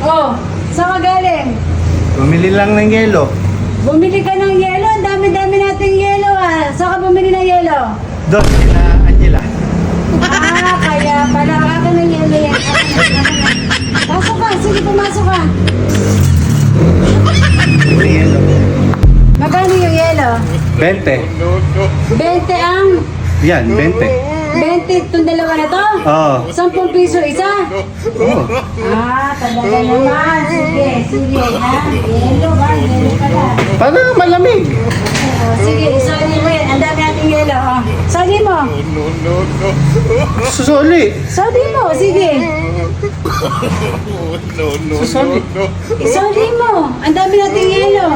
Oh, saan ka galing? Bumili lang ng yelo. Bumili ka ng yelo. Ang dami-dami nating yelo ah. Saan ka bumili ng yelo? Doon, kina Angela. Ah, kaya pala ka ng yelo yan. Pasok ka. Sige, pumasok ka. May yelo. Magkano yung yelo? 20. 20 ang... Yan, 20. 20 itong dalawa na to? Oo. 10 piso isa? Oo. Ah, talaga naman. Sige, sige. Ha? Yelo ba? Yelo pala. Para malamig. Sige, isali mo yan. Ang dami nating yelo. Oh. Sali mo. Susuli. Sali mo. Sige. Susuli. Isali mo. Ang dami nating yelo.